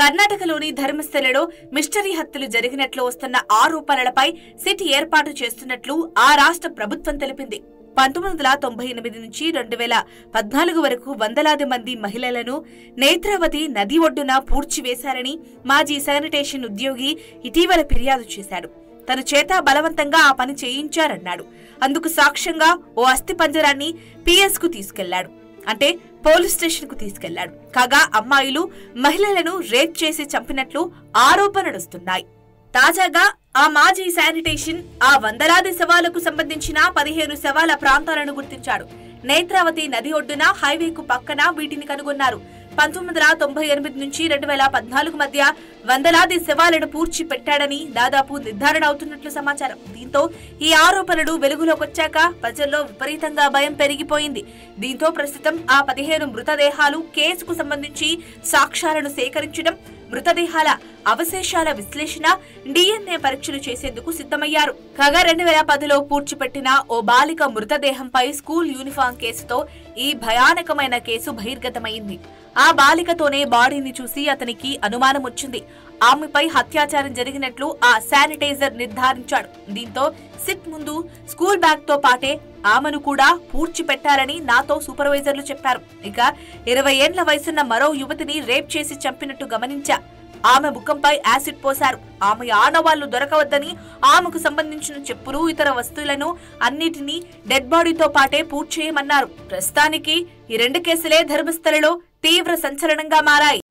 కర్ణాటకలోని ధర్మస్థలలో మిస్టరీ హత్యలు జరిగినట్లు వస్తున్న ఆరోపణలపై సిట్ ఏర్పాటు చేస్తున్నట్లు ఆ రాష్ట్ర ప్రభుత్వం తెలిపింది. 1998 నుంచి 2014 వరకు వందలాది మంది మహిళలను నేత్రావతి నది ఒడ్డున పూడ్చివేశారని మాజీ శానిటేషన్ ఉద్యోగి ఇటీవల ఫిర్యాదు చేశాడు. తన చేత బలవంతంగా ఆ పని చేయించారన్నాడు. అందుకు సాక్ష్యంగా ఓ అస్థిపంజరాన్ని PS కు తీసుకెళ్లాడు. అంటే పోలీస్ స్టేషన్ కు తీసుకెళ్లాడు. కాగా అమ్మాయిలు మహిళలను రేప్ చేసి చంపినట్లు ఆరోపణలొస్తున్నాయి. తాజాగా ఆ మాజీ శానిటేషన్ ఆ వందలాది శవాలకు సంబంధించిన 15 శవాల ప్రాంతాలను గుర్తించాడు. నేత్రావతి నది ఒడ్డున హైవేకు పక్కన వీటిని కనుగొన్నారు. 1998 నుంచి 2014 మధ్య వందలాది శవాలను పూడ్చి పెట్టాడని దాదాపు నిర్ధారణ అవుతున్నట్లు సమాచారం. దీంతో ఈ ఆరోపణలు వెలుగులోకొచ్చాక ప్రజల్లో విపరీతంగా భయం పెరిగిపోయింది. దీంతో ప్రస్తుతం ఆ 15 మృతదేహాలు కేసుకు సంబంధించి సాక్ష్యాలను సేకరించడం, మృతదేహాల అవశేషాల విశ్లేషణ, DNA పరీక్షలు చేసేందుకు సిద్ధమయ్యారు. కాగా 2010లో పూడ్చిపెట్టిన ఓ బాలిక మృతదేహంపై స్కూల్ యూనిఫామ్ కేసుతో ఈ భయానకమైన కేసు బహిర్గతమైంది. ఆ బాలికతోనే బాడీని చూసి అతనికి అనుమానం వచ్చింది. ఆమెపై అత్యాచారం జరిగినట్లు ఆ శానిటైజర్ నిర్ధారించాడు. దీంతో సిట్ ముందు స్కూల్ బ్యాగ్ తో పాటే ఆమెను కూడా పూడ్చిపెట్టారని నాతో సూపర్వైజర్లు చెప్పారు. ఇక 20 ఏండ్ల వయసున్న మరో యువతిని రేప్ చేసి చంపినట్టు గమనించా. ఆమె ముఖంపై యాసిడ్ పోశారు. ఆమె ఆనవాళ్లు దొరకవద్దని ఆమెకు సంబంధించిన చెప్పులు, ఇతర వస్తువులను అన్నిటినీ డెడ్ బాడీతో పాటే పూడ్చేయమన్నారు. ప్రస్తుతానికి ఈ 2 కేసులే ధర్మస్థలలో తీవ్ర సంచలనంగా మారాయి.